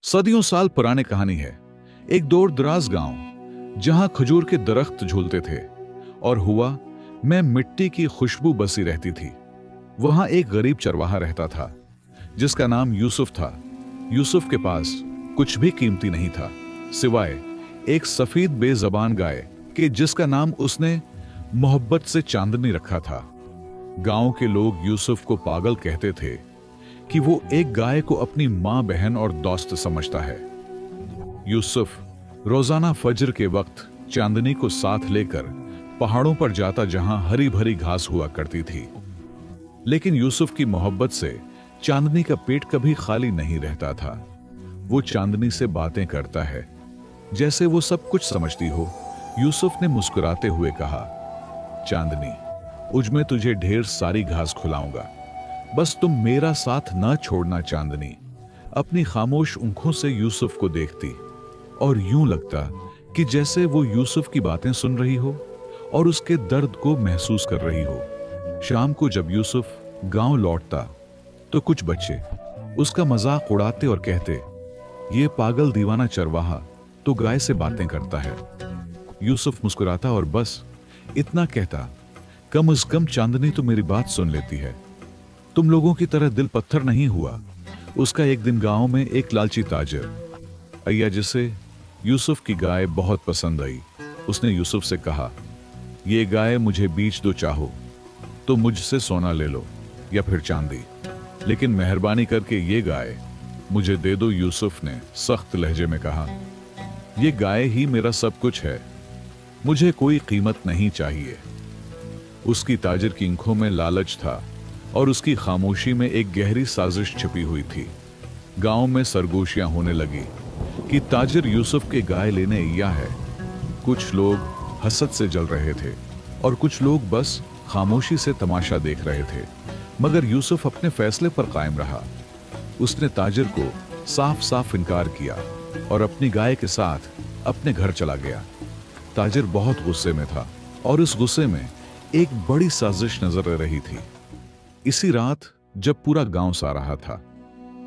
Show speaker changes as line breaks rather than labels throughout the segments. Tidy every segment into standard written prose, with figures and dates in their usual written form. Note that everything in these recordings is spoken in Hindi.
सदियों साल पुरानी कहानी है। एक दूर दराज गांव जहां खजूर के दरख्त झूलते थे और हवा में मिट्टी की खुशबू बसी रहती थी। वहां एक गरीब चरवाहा रहता था जिसका नाम यूसुफ था। यूसुफ के पास कुछ भी कीमती नहीं था सिवाय एक सफेद बेजबान गाय के जिसका नाम उसने मोहब्बत से चांदनी रखा था। गांव के लोग यूसुफ को पागल कहते थे कि वो एक गाय को अपनी मां, बहन और दोस्त समझता है। यूसुफ रोजाना फजर के वक्त चांदनी को साथ लेकर पहाड़ों पर जाता जहां हरी भरी घास हुआ करती थी। लेकिन यूसुफ की मोहब्बत से चांदनी का पेट कभी खाली नहीं रहता था। वो चांदनी से बातें करता है जैसे वो सब कुछ समझती हो। यूसुफ ने मुस्कुराते हुए कहा, चांदनी, उज में तुझे ढेर सारी घास खिलाऊंगा, बस तुम मेरा साथ न छोड़ना। चांदनी अपनी खामोश आंखों से यूसुफ को देखती और यूं लगता कि जैसे वो यूसुफ की बातें सुन रही हो और उसके दर्द को महसूस कर रही हो। शाम को जब यूसुफ गांव लौटता तो कुछ बच्चे उसका मजाक उड़ाते और कहते, ये पागल दीवाना चरवाहा तो गाय से बातें करता है। यूसुफ मुस्कुराता और बस इतना कहता, कम से कम चांदनी तो मेरी बात सुन लेती है। तुम लोगों की तरह दिल पत्थर नहीं हुआ। उसका एक दिन गांव में एक लालची ताजर अय्या, जिसे यूसुफ की गाय बहुत पसंद आई, उसने यूसुफ से कहा, ये गाय मुझे बेच दो, चाहो तो मुझसे सोना ले लो या फिर चांदी, लेकिन मेहरबानी करके ये गाय मुझे दे दो। यूसुफ ने सख्त लहजे में कहा, ये गाय ही मेरा सब कुछ है, मुझे कोई कीमत नहीं चाहिए। उसकी ताजर की आंखों में लालच था और उसकी खामोशी में एक गहरी साजिश छिपी हुई थी। गांव में सरगोशियां होने लगी कि ताजर यूसुफ के गाय लेने आया है। कुछ लोग हसद से जल रहे थे और कुछ लोग बस खामोशी से तमाशा देख रहे थे। मगर यूसुफ अपने फैसले पर कायम रहा। उसने ताजर को साफ साफ इनकार किया और अपनी गाय के साथ अपने घर चला गया। ताजर बहुत गुस्से में था और उस गुस्से में एक बड़ी साजिश नजर आ रही थी। इसी रात जब पूरा गांव सो रहा था,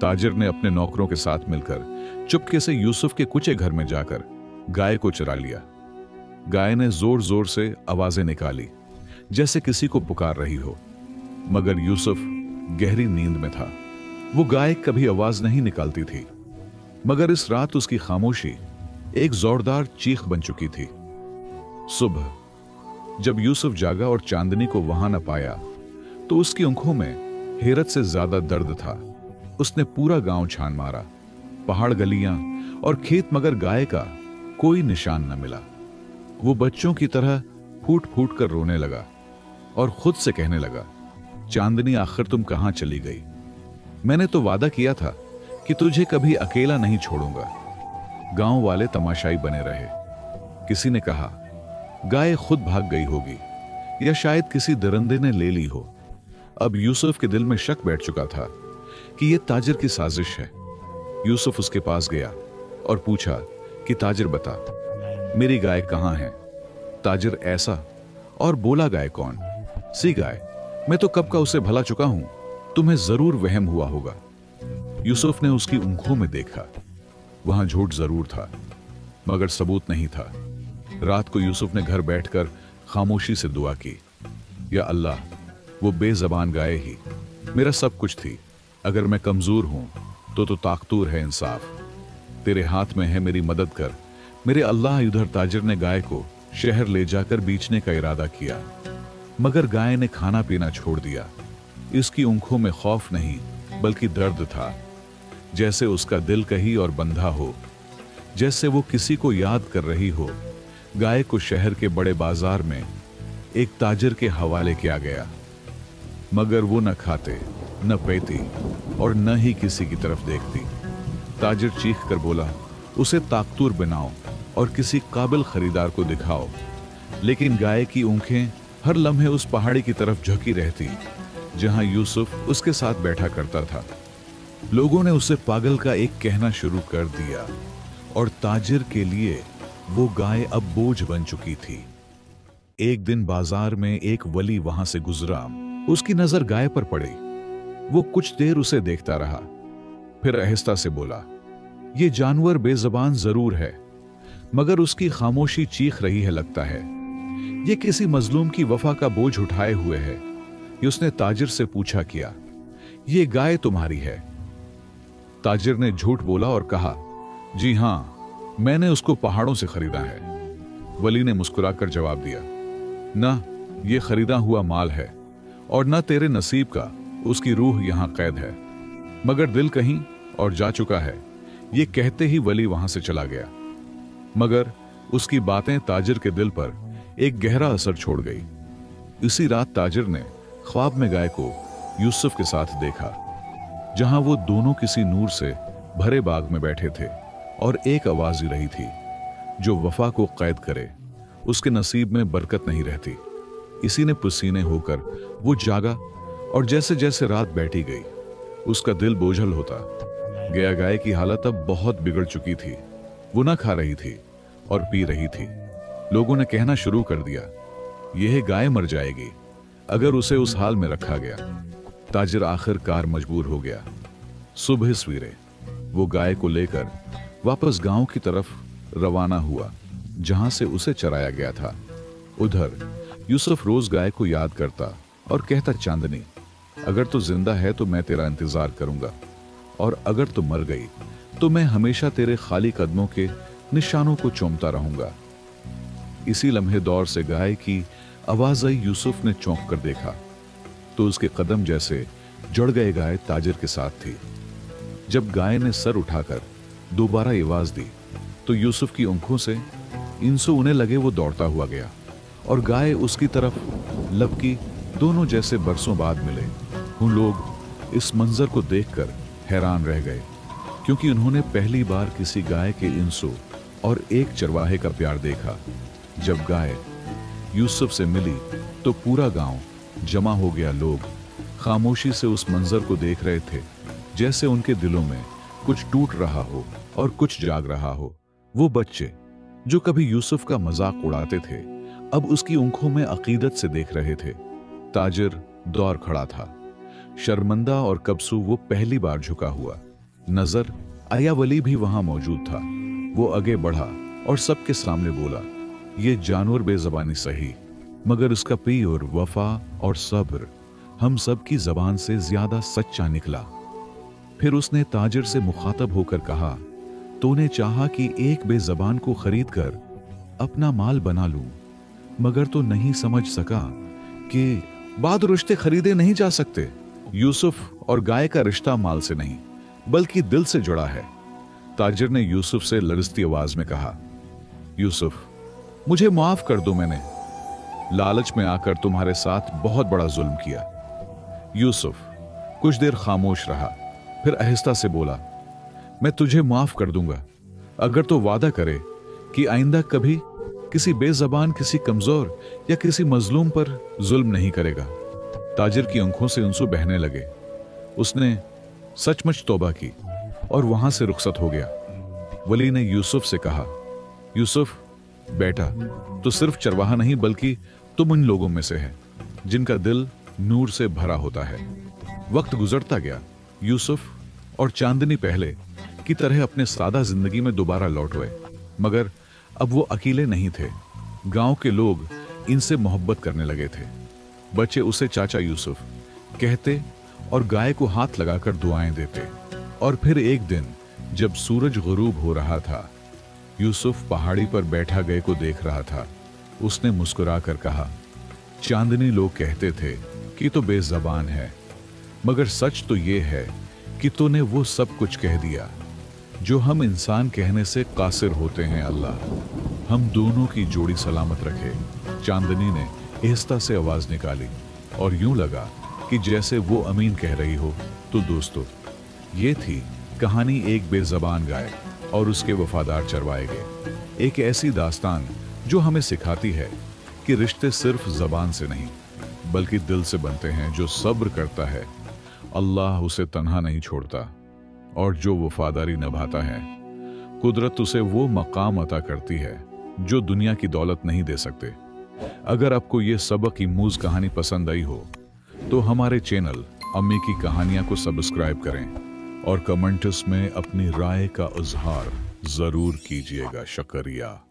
ताजर ने अपने नौकरों के साथ मिलकर चुपके से यूसुफ के कुचे घर में जाकर गाय को चुरा लिया। गाय ने जोर जोर से आवाजें निकाली जैसे किसी को पुकार रही हो, मगर यूसुफ गहरी नींद में था। वो गाय कभी आवाज नहीं निकालती थी, मगर इस रात उसकी खामोशी एक जोरदार चीख बन चुकी थी। सुबह जब यूसुफ जागा और चांदनी को वहां न पाया तो उसकी आंखों में हैरत से ज्यादा दर्द था। उसने पूरा गांव छान मारा, पहाड़, गलियां और खेत, मगर गाय का कोई निशान न मिला। वो बच्चों की तरह फूट फूट कर रोने लगा और खुद से कहने लगा, चांदनी, आखिर तुम कहां चली गई? मैंने तो वादा किया था कि तुझे कभी अकेला नहीं छोड़ूंगा। गांव वाले तमाशाई बने रहे। किसी ने कहा, गाय खुद भाग गई होगी या शायद किसी दरिंदे ने ले ली हो। अब यूसुफ के दिल में शक बैठ चुका था कि यह ताजर की साजिश है। यूसुफ उसके पास गया और पूछा कि ताजर, बता मेरी गाय कहां है? ताजर ऐसा और बोला, गाय कौन सी गाय? मैं तो कब का उसे भला चुका हूं, तुम्हें जरूर वहम हुआ होगा। यूसुफ ने उसकी आंखों में देखा, वहां झूठ जरूर था मगर सबूत नहीं था। रात को यूसुफ ने घर बैठकर खामोशी से दुआ की, या अल्लाह, वो बेजबान गाय ही मेरा सब कुछ थी। अगर मैं कमजोर हूं तो ताकतूर है इंसाफ, तेरे हाथ में है, मेरी मदद कर। मेरे अल्लाह। उधर ताजर ने गाय को शहर ले जाकर बेचने का इरादा किया, मगर गाय ने खाना पीना छोड़ दिया। इसकी आंखों में खौफ नहीं बल्कि दर्द था, जैसे उसका दिल कहीं और बंधा हो, जैसे वो किसी को याद कर रही हो। गाय को शहर के बड़े बाजार में एक ताजर के हवाले किया गया, मगर वो न खाते, न पीती और न ही किसी की तरफ देखती। ताजर चीख कर बोला, उसे ताकतूर बनाओ और किसी काबिल खरीदार को दिखाओ। लेकिन गाय की आंखें हर लम्हे उस पहाड़ी की तरफ झुकी रहती जहां यूसुफ उसके साथ बैठा करता था। लोगों ने उसे पागल का एक कहना शुरू कर दिया और ताजर के लिए वो गाय अब बोझ बन चुकी थी। एक दिन बाजार में एक वली वहां से गुजरा। उसकी नजर गाय पर पड़ी। वो कुछ देर उसे देखता रहा, फिर आहिस्ता से बोला, ये जानवर बेजबान जरूर है, मगर उसकी खामोशी चीख रही है लगता है। ये किसी मजलूम की वफा का बोझ उठाए हुए है। ये उसने ताजिर से पूछा किया, ये गाय तुम्हारी है? ताजिर ने झूठ बोला और कहा, जी हां, मैंने उसको पहाड़ों से खरीदा है। वली ने मुस्कुराकर जवाब दिया, ना, ये खरीदा हुआ माल है और न तेरे नसीब का उसकी रूह यहां कैद है, मगर दिल कहीं और जा चुका है। ये कहते ही वली वहां से चला गया, मगर उसकी बातें ताजिर के दिल पर एक गहरा असर छोड़ गई। इसी रात ताजिर ने ख्वाब में गाय को यूसुफ के साथ देखा, जहां वो दोनों किसी नूर से भरे बाग में बैठे थे और एक आवाज ही रही थी, जो वफा को कैद करे उसके नसीब में बरकत नहीं रहती। इसी ने पसीने होकर वो जागा और जैसे जैसे रात बैठी गई उसका दिल बोझल होता गया। गाय की हालत अब बहुत बिगड़ चुकी थी। वो न खा रही थी और पी रही थी। लोगों ने कहना शुरू कर दिया, यह गाय मर जाएगी अगर उसे उस हाल में रखा गया। ताजिर आखिरकार मजबूर हो गया। सुबह सवेरे वो गाय को लेकर वापस गांव की तरफ रवाना हुआ, जहां से उसे चराया गया था। उधर यूसुफ रोज गाय को याद करता और कहता, चांदनी, अगर तू जिंदा है तो मैं तेरा इंतजार करूंगा, और अगर तू मर गई तो मैं हमेशा तेरे खाली कदमों के निशानों को चूमता रहूंगा। इसी लम्हे दौर से गाय की आवाज आई। यूसुफ ने चौंक कर देखा तो उसके कदम जैसे जुड़ गए गाय ताजिर के साथ थी। जब गाय ने सर उठाकर दोबारा आवाज दी तो यूसुफ की आंखों से इंसु उन्हें लगे। वो दौड़ता हुआ गया और गाय उसकी तरफ लपकी। दोनों जैसे बरसों बाद मिले। उन लोग इस मंजर को देखकर हैरान रह गए, क्योंकि उन्होंने पहली बार किसी गाय के इंसु और एक चरवाहे का प्यार देखा। जब गाय यूसुफ से मिली तो पूरा गांव जमा हो गया। लोग खामोशी से उस मंजर को देख रहे थे, जैसे उनके दिलों में कुछ टूट रहा हो और कुछ जाग रहा हो। वो बच्चे जो कभी यूसुफ का मजाक उड़ाते थे, अब उसकी आंखों में अकीदत से देख रहे थे। ताजिर दौड़ खड़ा था, शर्मिंदा और कबसू। वो पहली बार झुका हुआ नजर आया। वली भी वहां मौजूद था। वो आगे बढ़ा और सबके सामने बोला, ये जानवर बेजबानी सही, मगर उसका पीर, वफा और सब्र हम सब की जबान से ज्यादा सच्चा निकला। फिर उसने ताजिर से मुखातब होकर कहा, तूने चाहा कि एक बेजबान को खरीद कर अपना माल बना लूं, मगर तो नहीं समझ सका कि बाद रिश्ते खरीदे नहीं जा सकते। यूसुफ और गाय का रिश्ता माल से नहीं बल्कि दिल से जुड़ा है। ताजिर ने यूसुफ से लरजती आवाज में कहा, यूसुफ, मुझे माफ कर दो, मैंने लालच में आकर तुम्हारे साथ बहुत बड़ा जुल्म किया। यूसुफ कुछ देर खामोश रहा, फिर आहिस्ता से बोला, मैं तुझे माफ कर दूंगा अगर तो वादा करे कि आइंदा कभी किसी बेजबान, किसी कमजोर या किसी मजलूम पर जुल्म नहीं करेगा। ताजिर की आंखों से आंसू बहने लगे। उसने सचमुच तौबा की और वहां से रुखसत हो गया। वली ने यूसुफ से कहा, यूसुफ बेटा, तो सिर्फ चरवाहा नहीं बल्कि तुम उन लोगों में से है जिनका दिल नूर से भरा होता है। वक्त गुजरता गया। यूसुफ और चांदनी पहले की तरह अपने सादा जिंदगी में दोबारा लौट गए, मगर अब वो अकेले नहीं थे। गांव के लोग इनसे मोहब्बत करने लगे थे। बच्चे उसे चाचा यूसुफ कहते और गाय को हाथ लगाकर दुआएं देते। और फिर एक दिन जब सूरज गुरूब हो रहा था, यूसुफ पहाड़ी पर बैठा गाय को देख रहा था। उसने मुस्कुराकर कहा, चांदनी लोग कहते थे कि तो बेज़बान है, मगर सच तो ये है कि तूने वो सब कुछ कह दिया जो हम इंसान कहने से कासिर होते हैं। अल्लाह हम दोनों की जोड़ी सलामत रखे। चांदनी ने आहिस्ता से आवाज निकाली और यूं लगा कि जैसे वो अमीन कह रही हो। तो दोस्तों, ये थी कहानी एक बेज़बान गाय और उसके वफादार चरवाएगे। एक ऐसी दास्तान जो हमें सिखाती है कि रिश्ते सिर्फ जबान से नहीं बल्कि दिल से बनते हैं। जो सब्र करता है, अल्लाह उसे तन्हा नहीं छोड़ता, और जो वफादारी निभाता है, कुदरत उसे वो मकाम अता करती है जो दुनिया की दौलत नहीं दे सकते। अगर आपको ये सबक की मूज कहानी पसंद आई हो तो हमारे चैनल अम्मी की कहानियां को सब्सक्राइब करें और कमेंट्स में अपनी राय का इजहार जरूर कीजिएगा। शुक्रिया।